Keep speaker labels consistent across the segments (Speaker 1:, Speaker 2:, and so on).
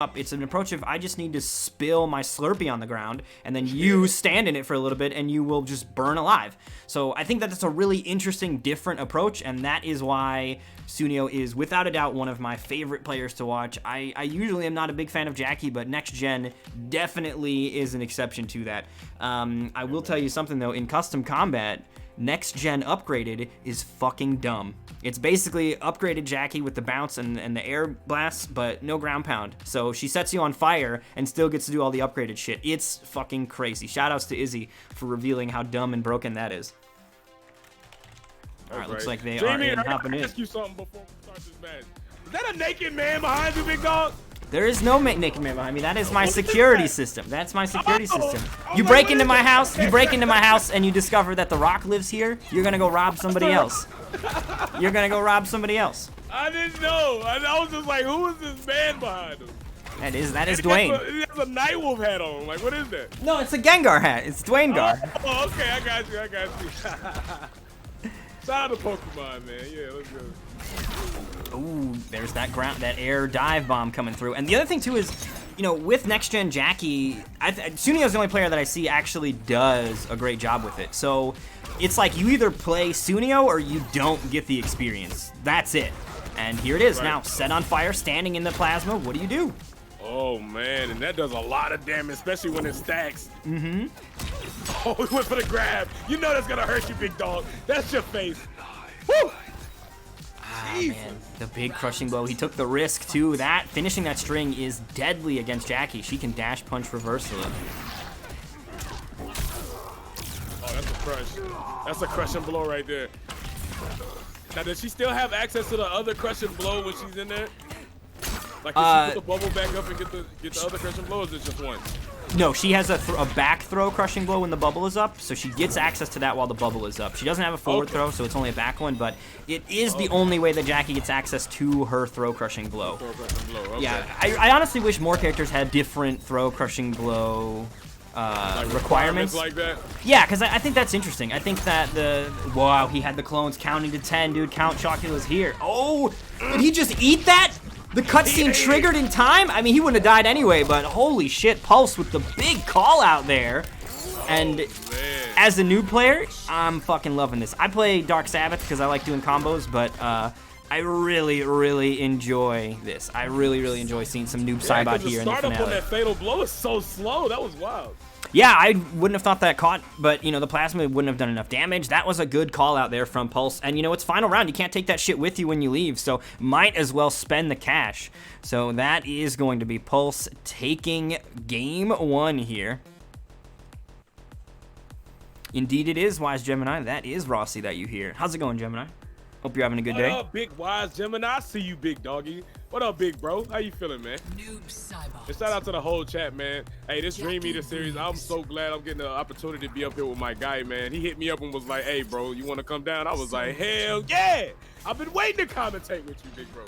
Speaker 1: up. It's an approach of I just need to spill my Slurpee on the ground, and then you stand in it for a little bit, and you will just burn alive. So I think that that's a really interesting, different approach, and that is why Sooneo is without a doubt one of my favorite players to watch. I usually am not a big fan of Jackie, but next gen definitely is an exception to that. I will tell you something though, in custom combat, next gen upgraded is fucking dumb. It's basically upgraded Jackie with the bounce and the air blast, but no ground pound. So she sets you on fire and still gets to do all the upgraded shit. It's fucking crazy. Shoutouts to Izzy for revealing how dumb and broken that is. Alright, looks like they are hopping in.
Speaker 2: Ask you something before we start this match. Is that a naked man behind you, big dog?
Speaker 1: There is no naked man behind me. That is my security system. That's my security system. You break into my house, and you discover that The Rock lives here, you're gonna go rob somebody else. You're gonna go rob somebody else.
Speaker 2: I didn't know. I was just like, who is this man behind him?
Speaker 1: That is Dwayne.
Speaker 2: He has a Nightwolf hat on. Like, what is that?
Speaker 1: No, it's a Gengar hat. It's Dwayne Gar.
Speaker 2: Oh, okay. I got you. Shout out to Pokemon, man. Yeah, let's go.
Speaker 1: Ooh, there's that air dive bomb coming through. And the other thing too is, you know, with next gen Jackie, Suneo's the only player that I see actually does a great job with it. So it's like you either play Sooneo or you don't get the experience. That's it. And here it is now, set on fire, standing in the plasma. What do you do?
Speaker 2: Oh man, and that does a lot of damage, especially when it stacks.
Speaker 1: Mm-hmm.
Speaker 2: Oh, we went for the grab. You know that's gonna hurt you, big dog. That's your face. Woo!
Speaker 1: Ah, man, the big crushing blow. He took the risk too. That finishing that string is deadly against Jackie. She can dash punch reversal it.
Speaker 2: Oh, that's a crush. That's a crushing blow right there. Now, does she still have access to the other crushing blow when she's in there? Like, can she put the bubble back up and get the other crushing blow, or is it just one?
Speaker 1: No, she has a back throw crushing blow when the bubble is up, so she gets access to that while the bubble is up. She doesn't have a forward throw, so it's only a back one, but it is the only way that Jackie gets access to her throw crushing blow. Yeah, I honestly wish more characters had different throw crushing blow requirements
Speaker 2: like that.
Speaker 1: Yeah, because I think that's interesting. I think that wow, he had the clones counting to 10, dude. Count Chocula's here. Oh, did he just eat that? The cutscene triggered in time? I mean, he wouldn't have died anyway, but holy shit, Pulse with the big call out there. And as a new player, I'm fucking loving this. I play Dark Sabbath because I like doing combos, but I really, really enjoy this. I really, really enjoy seeing some noob Saibot here in the finale.
Speaker 2: The startup on that fatal blow is so slow. That was wild.
Speaker 1: Yeah, I wouldn't have thought that caught, but, you know, the plasma wouldn't have done enough damage. That was a good call out there from Pulse. And, you know, it's final round. You can't take that shit with you when you leave, so might as well spend the cash. So that is going to be Pulse taking game 1 here. Indeed it is, Wise Gemini. That is Rossi that you hear. How's it going, Gemini? Hope you're having a good day.
Speaker 2: What up, big Wise Gemini? I see you, big doggy. What up, big bro? How you feeling, man?
Speaker 3: Noob Saibot.
Speaker 2: And shout out to the whole chat, man. Hey, this Dream Eater series, I'm so glad I'm getting the opportunity to be up here with my guy, man. He hit me up and was like, hey, bro, you want to come down? I was like, hell yeah. I've been waiting to commentate with you, big bro.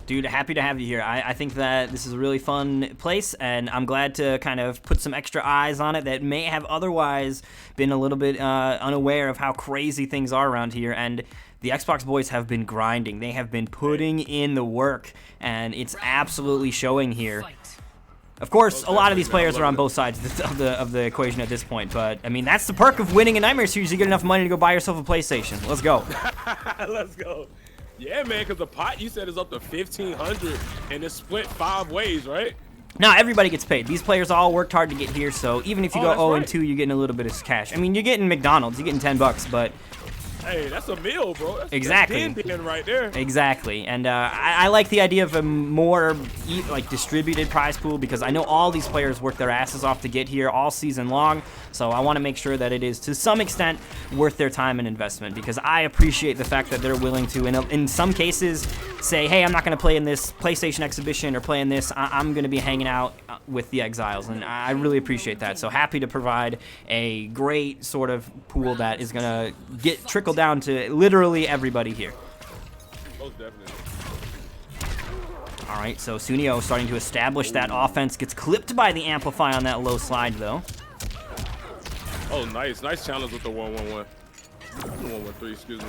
Speaker 1: Dude, happy to have you here. I think that this is a really fun place, and I'm glad to kind of put some extra eyes on it that may have otherwise been a little bit unaware of how crazy things are around here. And the Xbox boys have been grinding. They have been putting in the work, and it's absolutely showing here. Of course, a lot of these players are on both sides of the equation at this point, but, I mean, that's the perk of winning a Nightmare Series. You get enough money to go buy yourself a PlayStation. Let's go.
Speaker 2: Let's go. Yeah, man, because the pot you said is up to 1,500, and it's split 5 ways, right?
Speaker 1: Now, everybody gets paid. These players all worked hard to get here, so even if you go 0-2, you're getting a little bit of cash. I mean, you're getting McDonald's. You're getting $10, but...
Speaker 2: Hey, that's a meal, bro. That's
Speaker 1: exactly.
Speaker 2: That's right there.
Speaker 1: Exactly, and I like the idea of a more like distributed prize pool because I know all these players work their asses off to get here all season long. So I want to make sure that it is to some extent worth their time and investment because I appreciate the fact that they're willing to, in some cases, say, hey, I'm not going to play in this PlayStation exhibition or play in this. I'm going to be hanging out with the Exiles, and I really appreciate that. So happy to provide a great sort of pool that is going to trickle down to literally everybody here.
Speaker 2: Most definitely.
Speaker 1: All right, so Sooneo starting to establish that offense. Gets clipped by the Amplify on that low slide, though.
Speaker 2: Oh, nice. Nice challenge with the 1-1-1. 1-1-3, excuse me.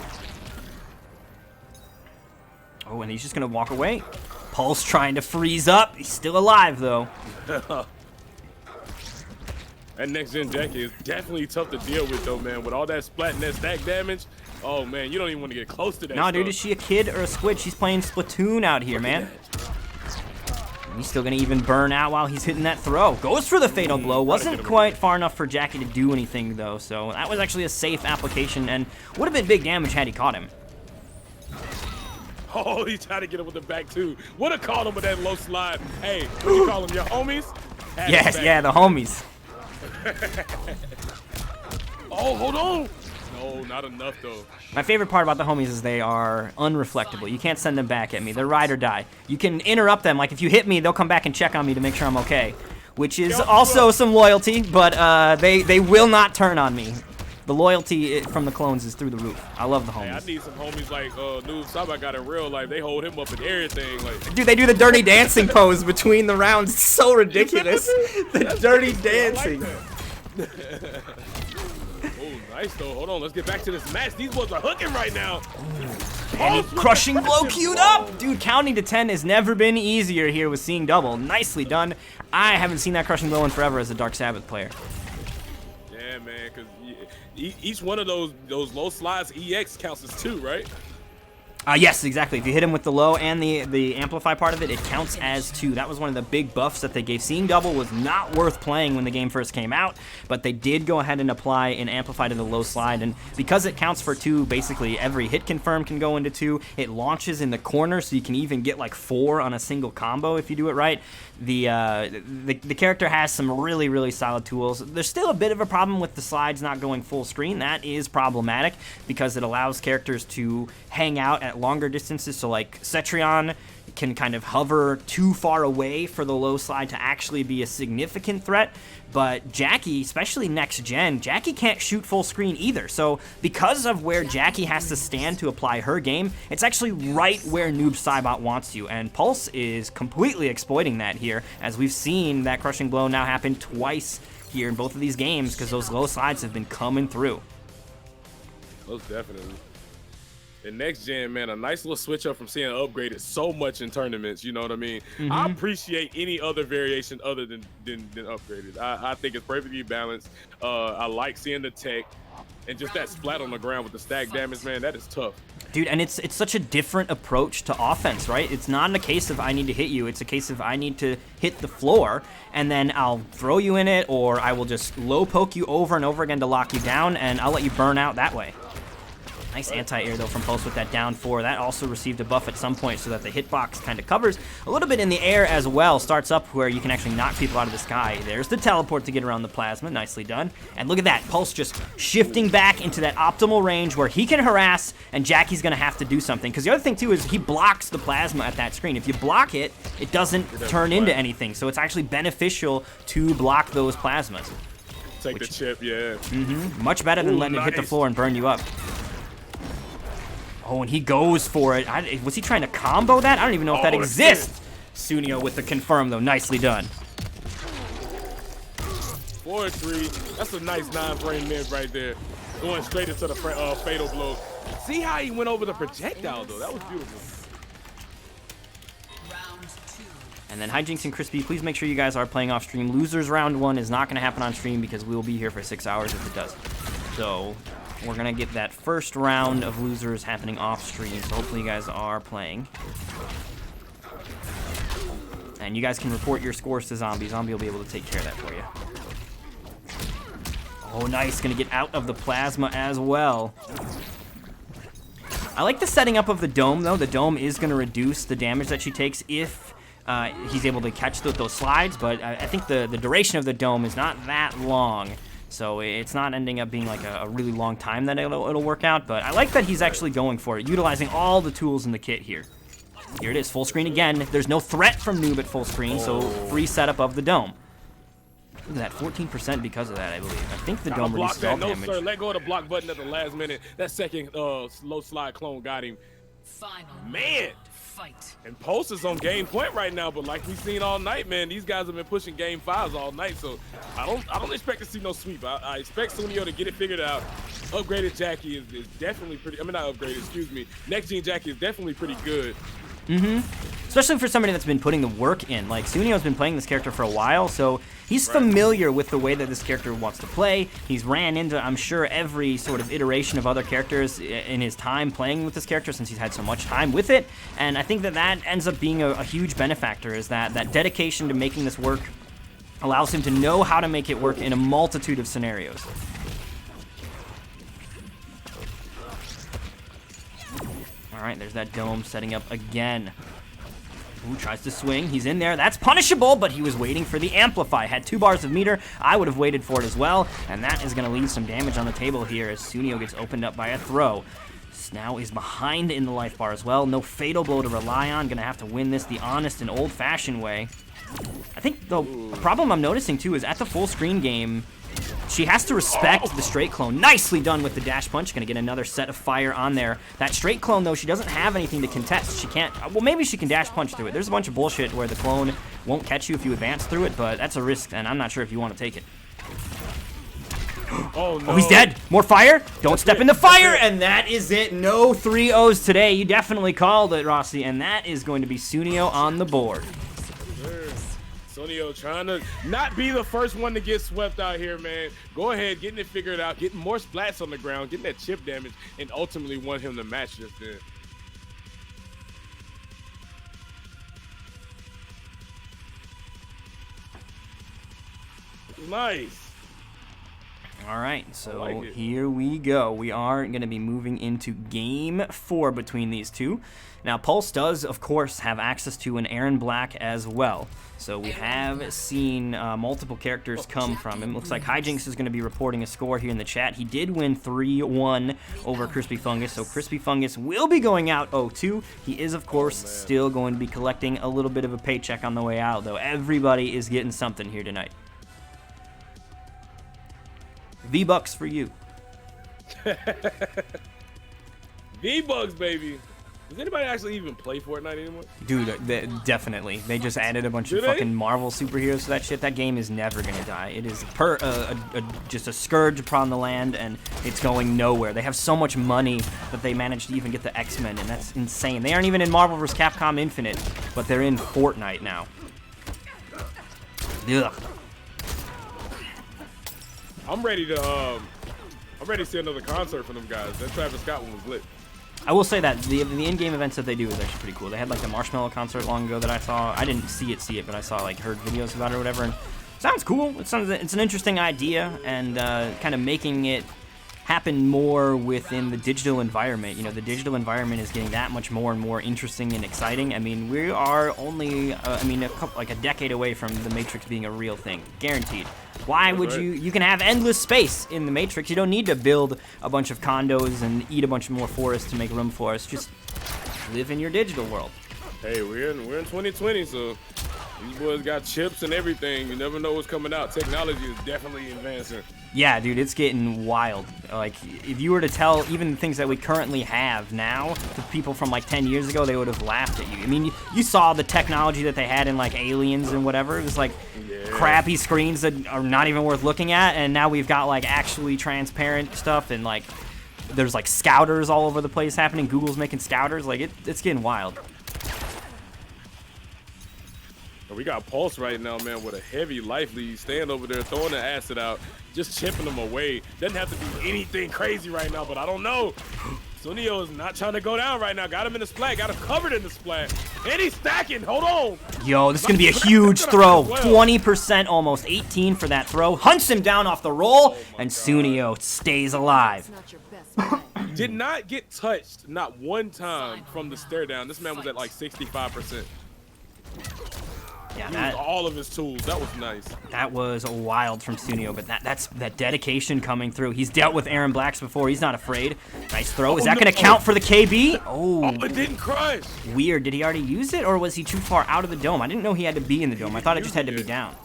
Speaker 1: Oh, and he's just going to walk away. Pulse trying to freeze up. He's still alive, though.
Speaker 2: That next gen Jackie is definitely tough to deal with, though, man. With all that splat and that stack damage, oh, man, you don't even want to get close to that
Speaker 1: Nah, dude, is she a kid or a squid? She's playing Splatoon out here, man. He's still going to even burn out while he's hitting that throw. Goes for the fatal blow. Wasn't quite far enough for Jackie to do anything, though, so that was actually a safe application and would have been big damage had he caught him.
Speaker 2: Oh, he tried to get him with the back, too. Would have caught him with that low slide. Hey, what do you call them, your homies?
Speaker 1: Yes, yeah, the homies.
Speaker 2: Oh, hold on. No, not enough, though.
Speaker 1: My favorite part about the homies is they are unreflectable. You can't send them back at me. They're ride or die. You can interrupt them. Like, if you hit me, they'll come back and check on me to make sure I'm okay, which is also some loyalty, but they will not turn on me. The loyalty from the clones is through the roof. I love the homies.
Speaker 2: Hey, I need some homies like Noob Saba got in real life. They hold him up in everything. Like,
Speaker 1: dude, they do the dirty dancing pose between the rounds. It's so ridiculous. The dirty dancing.
Speaker 2: Oh, nice though. Hold on, let's get back to this match. These boys are hooking right now.
Speaker 1: And crushing blow queued up. Dude, counting to 10 has never been easier here with seeing double. Nicely done. I haven't seen that crushing blow in forever as a Dark Sabbath player.
Speaker 2: Yeah, man, because each one of those low slides EX counts as 2, right?
Speaker 1: Yes, exactly. If you hit him with the low and the amplify part of it, it counts as 2. That was one of the big buffs that they gave. Seeing double was not worth playing when the game first came out, but they did go ahead and apply an amplify to the low slide, and because it counts for 2, basically every hit confirm can go into 2. It launches in the corner, so you can even get like 4 on a single combo if you do it right. The character has some really, really solid tools. There's still a bit of a problem with the slides not going full screen. That is problematic because it allows characters to hang out at longer distances. So like Cetrion can kind of hover too far away for the low slide to actually be a significant threat. But Jackie, especially next gen, Jackie can't shoot full screen either. So because of where Jackie has to stand to apply her game, it's actually right where Noob Saibot wants you. And Pulse is completely exploiting that here, as we've seen that crushing blow now happen twice here in both of these games because those low slides have been coming through.
Speaker 2: Most definitely. And next gen, man, a nice little switch up from seeing upgraded so much in tournaments. You know what I mean? Mm-hmm. I appreciate any other variation other than upgraded. I think it's perfectly balanced. I like seeing the tech and just that splat on the ground with the stack damage, man. That is tough.
Speaker 1: Dude, and it's such a different approach to offense, right? It's not in a case of I need to hit you. It's a case of I need to hit the floor, and then I'll throw you in it, or I will just low poke you over and over again to lock you down, and I'll let you burn out that way. Nice anti-air, though, from Pulse with that down 4. That also received a buff at some point so that the hitbox kind of covers a little bit in the air as well. Starts up where you can actually knock people out of the sky. There's the teleport to get around the plasma. Nicely done. And look at that. Pulse just shifting back into that optimal range where he can harass, and Jackie's going to have to do something. Because the other thing, too, is he blocks the plasma at that screen. If you block it, it doesn't turn into anything. So it's actually beneficial to block those plasmas.
Speaker 2: Take the chip, yeah.
Speaker 1: Much better than letting it hit the floor and burn you up. Oh, and he goes for it. Was he trying to combo that? I don't even know if that exists. Sooneo with the confirm, though. Nicely done.
Speaker 2: 4-3. That's a nice 9-frame mid right there. Going straight into the fatal blow. See how he went over the projectile, though? That was beautiful.
Speaker 1: And then Hijinks and Crispy, please make sure you guys are playing off stream. Losers round 1 is not going to happen on stream because we'll be here for 6 hours if it does. So we're going to get that first round of losers happening off stream. So hopefully you guys are playing. And you guys can report your scores to Zombie. Zombie will be able to take care of that for you. Oh, nice. Going to get out of the plasma as well. I like the setting up of the dome, though. The dome is going to reduce the damage that she takes if he's able to catch those slides. But I think the duration of the dome is not that long. So it's not ending up being like a really long time that it'll work out. But I like that he's actually going for it, utilizing all the tools in the kit here. Here it is, full screen again. There's no threat from Noob at full screen, so free setup of the dome. Look at that, 14% because of that, I believe. I think the dome reduces all damage.
Speaker 2: No, sir, let go of the block button at the last minute. That second low slide clone got him. Man! Fight. And Pulse is on game point right now, but like we've seen all night, man, these guys have been pushing game 5s all night, so I don't expect to see no sweep. I expect Sooneo to get it figured out. Upgraded Jackie is definitely pretty, I mean not upgraded, excuse me. Next gen Jackie is definitely pretty good.
Speaker 1: Especially for somebody that's been putting the work in. Like, Suneo's been playing this character for a while, so he's familiar with the way that this character wants to play. He's ran into, I'm sure, every sort of iteration of other characters in his time playing with this character since he's had so much time with it. And I think that that ends up being a huge benefactor, is that dedication to making this work allows him to know how to make it work in a multitude of scenarios. All right, there's that dome setting up again. Ooh, tries to swing. He's in there. That's punishable, but he was waiting for the amplify. Had 2 bars of meter. I would have waited for it as well, and that is going to leave some damage on the table here as Sooneo gets opened up by a throw. Now is behind in the life bar as well. No fatal blow to rely on. Going to have to win this the honest and old-fashioned way. I think the problem I'm noticing, too, is at the full screen game, she has to respect the straight clone. Nicely done with the dash punch. Gonna get another set of fire on there. That straight clone, though, she doesn't have anything to contest. She can't, well, maybe she can dash punch through it. There's a bunch of bullshit where the clone won't catch you if you advance through it, but that's a risk, and I'm not sure if you want to take it.
Speaker 2: Oh, no.
Speaker 1: Oh, he's dead. More fire. Don't step in the fire, and that is it. No 3-0s today. You definitely called it, Rossi, and that is going to be Sooneo on the board.
Speaker 2: Sooneo trying to not be the first one to get swept out here, man. Go ahead, getting it figured out, getting more splats on the ground, getting that chip damage, and ultimately want him to match this then. Nice.
Speaker 1: All right, so here we go. We are going to be moving into Game 4 between these two. Now, Pulse does, of course, have access to an Aaron Black as well. So we have seen multiple characters come from him. Looks like Hijinks is going to be reporting a score here in the chat. He did win 3-1 over Crispy Fungus, so Crispy Fungus will be going out 0-2. He is, of course, still going to be collecting a little bit of a paycheck on the way out, though. Everybody is getting something here tonight. V-Bucks for you.
Speaker 2: V-Bucks, baby. Does anybody actually even play Fortnite anymore?
Speaker 1: Dude, definitely. They just added a bunch of fucking Marvel superheroes to that shit. That game is never gonna die. It is just a scourge upon the land, and it's going nowhere. They have so much money that they managed to even get the X-Men, and that's insane. They aren't even in Marvel vs. Capcom Infinite, but they're in Fortnite now. Ugh.
Speaker 2: I'm ready to see another concert from them guys. That Travis Scott one was lit.
Speaker 1: I will say that the in-game events that they do is actually pretty cool. They had like the Marshmallow concert long ago that I saw. I didn't see it, but I saw heard videos about it or whatever. And it sounds cool. It's an interesting idea, and kind of making it happen more within the digital environment. You know, the digital environment is getting that much more and more interesting and exciting. I mean, we are only, a decade away from the Matrix being a real thing, guaranteed. Why would you can have endless space in the Matrix. You don't need to build a bunch of condos and eat a bunch more forests to make room for us. Just live in your digital world.
Speaker 2: Hey, we're in 2020, so these boys got chips and everything. You never know what's coming out. Technology is definitely advancing.
Speaker 1: Yeah, dude, it's getting wild. Like, if you were to tell even the things that we currently have now to people from like 10 years ago, they would have laughed at you. I mean, you saw the technology that they had in like Aliens and whatever. It was like crappy screens that are not even worth looking at, and now we've got like actually transparent stuff, and like there's like scouters all over the place happening. Google's making scouters. Like, it's getting wild.
Speaker 2: We got Pulse right now, man, with a heavy life lead. Staying over there, throwing the acid out, just chipping them away. Doesn't have to be anything crazy right now, but I don't know. Sooneo is not trying to go down right now. Got him in the splat, got him covered in the splat. And he's stacking, hold on.
Speaker 1: Yo, this is gonna be a huge throw. 20% almost, 18 for that throw. Hunts him down off the roll, and Sooneo stays alive.
Speaker 2: Did not get touched, not one time from the stare down. This man was at like 65%.
Speaker 1: Yeah,
Speaker 2: he used all of his tools. That was nice. That
Speaker 1: was wild from Sooneo, but that's that dedication coming through. He's dealt with Aaron Blacks before. He's not afraid. Nice throw. Is that going to count for the KB? Oh,
Speaker 2: it didn't crush.
Speaker 1: Weird. Did he already use it, or was he too far out of the dome? I didn't know he had to be in the dome. I thought it just had to be down.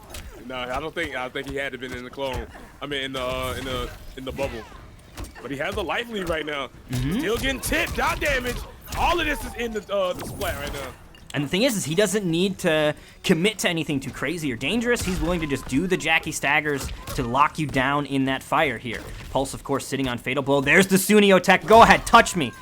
Speaker 2: No, I think he had to been in the clone. I mean, in the bubble. But he has a life lead right now. Still getting tipped. Dot damage. All of this is in the splat right now.
Speaker 1: And the thing is he doesn't need to commit to anything too crazy or dangerous. He's willing to just do the Jackie Staggers to lock you down in that fire here. Pulse, of course, sitting on Fatal Blow. There's the Sooneo tech. Go ahead, touch me.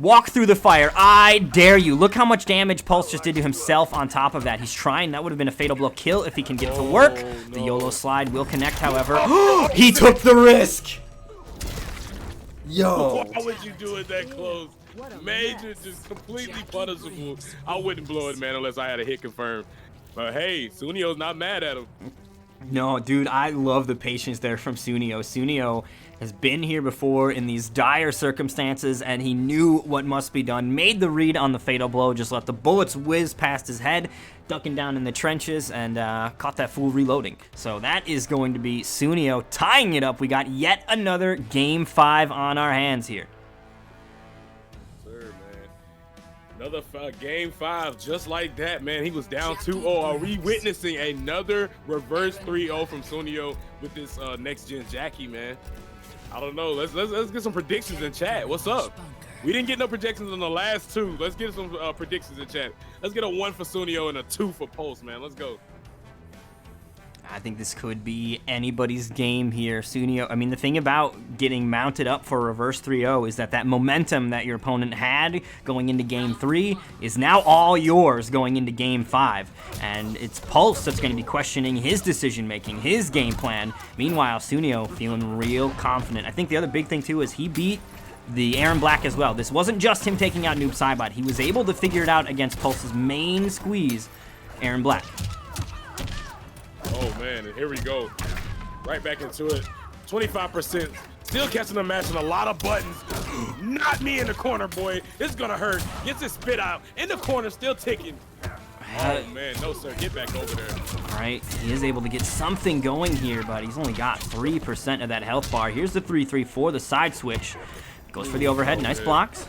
Speaker 1: Walk through the fire. I dare you. Look how much damage Pulse just did to himself on top of that. He's trying. That would have been a fatal blow kill if he can get it to work.
Speaker 2: No.
Speaker 1: The YOLO slide will connect, however. He took the risk. Yo.
Speaker 2: Why would you do it that close? Major, just completely punishable. I wouldn't blow it, man, unless I had a hit confirmed. But hey, Suneo's not mad at him.
Speaker 1: No, dude, I love the patience there from Sooneo. Sooneo has been here before in these dire circumstances, and he knew what must be done. Made the read on the fatal blow, just let the bullets whiz past his head, ducking down in the trenches, and caught that fool reloading. So that is going to be Sooneo tying it up. We got yet another Game 5 on our hands here.
Speaker 2: Another Game 5 just like that, man. He was down 2-0. Are we witnessing another reverse 3-0 from Sooneo with this next-gen Jackie, man? I don't know. Let's get some predictions in chat. What's up? We didn't get no predictions on the last two. Let's get some predictions in chat. Let's get a 1 for Sooneo and a 2 for Pulse, man. Let's go.
Speaker 1: I think this could be anybody's game here. Sooneo, I mean, the thing about getting mounted up for a reverse 3-0 is that momentum that your opponent had going into Game 3 is now all yours going into Game 5. And it's Pulse that's going to be questioning his decision-making, his game plan. Meanwhile, Sooneo feeling real confident. I think the other big thing, too, is he beat the Aaron Black as well. This wasn't just him taking out Noob Saibot. He was able to figure it out against Pulse's main squeeze, Aaron Black.
Speaker 2: Oh, man, and here we go. Right back into it. 25%. Still catching the match and a lot of buttons. Not me in the corner, boy. It's going to hurt. Gets his spit out. In the corner, still ticking. Oh, man. No, sir. Get back over there.
Speaker 1: All right. He is able to get something going here, but he's only got 3% of that health bar. Here's the 3-3 for the side switch. Goes for the overhead. Nice blocks.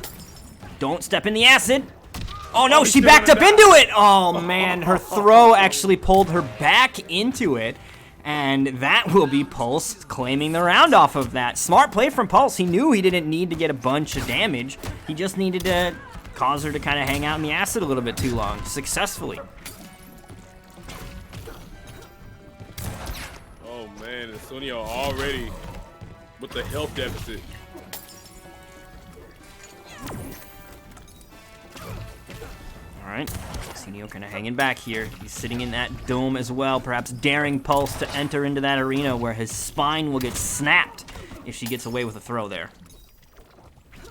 Speaker 1: Don't step in the acid. Oh, no, she backed up into it. Oh, man, her throw actually pulled her back into it, and that will be Pulse claiming the round off of that. Smart play from Pulse. He knew he didn't need to get a bunch of damage. He just needed to cause her to kind of hang out in the acid a little bit too long, successfully.
Speaker 2: Oh, man, and Sooneo already with the health deficit.
Speaker 1: All right, Sooneo kind of hanging back here. He's sitting in that dome as well, perhaps daring Pulse to enter into that arena where his spine will get snapped if she gets away with a throw there.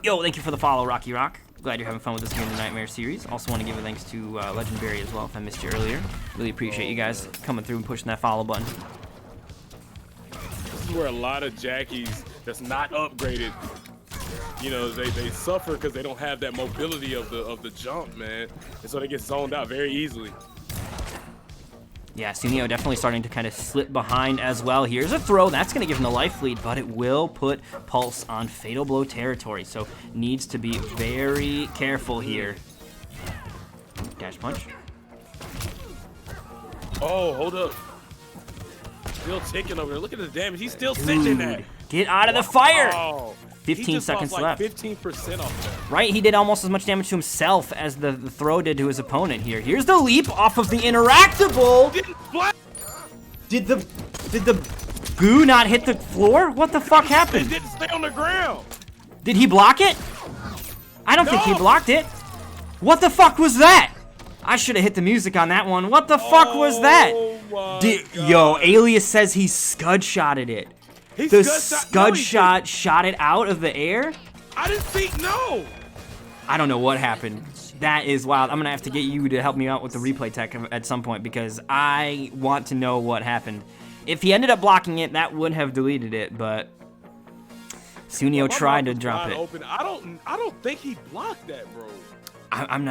Speaker 1: Yo, thank you for the follow, Rocky Rock. Glad you're having fun with us here in the Nightmare series. Also want to give a thanks to Legendary as well, if I missed you earlier. Really appreciate you guys coming through and pushing that follow button.
Speaker 2: This is where a lot of Jackies that's not upgraded, you know, they suffer because they don't have that mobility of the jump, man, and so they get zoned out very easily.
Speaker 1: Yeah, Sooneo definitely starting to kind of slip behind as well. Here's a throw. That's going to give him the life lead, but it will put Pulse on fatal blow territory, so needs to be very careful here. Dash punch.
Speaker 2: Oh, hold up. Still ticking over there. Look at the damage. He's still sitting there.
Speaker 1: Get out of the fire!
Speaker 2: Oh.
Speaker 1: 15 seconds
Speaker 2: like
Speaker 1: left.
Speaker 2: 15% off that.
Speaker 1: Right, he did almost as much damage to himself as the throw did to his opponent here. Here's the leap off of the interactable. Did the goo not hit the floor? What the fuck happened?
Speaker 2: It didn't stay on the ground.
Speaker 1: Did he block it? I don't think he blocked it. What the fuck was that? I should have hit the music on that one. What the fuck was that? Yo, Alias says he scud shotted it. The scud shot it out of the air?
Speaker 2: I didn't see, no.
Speaker 1: I don't know what happened. That is wild. I'm going to have to get you to help me out with the replay tech at some point because I want to know what happened. If he ended up blocking it, that would have deleted it, but Sooneo tried to drop it.
Speaker 2: I don't think he blocked that, bro.
Speaker 1: I'm not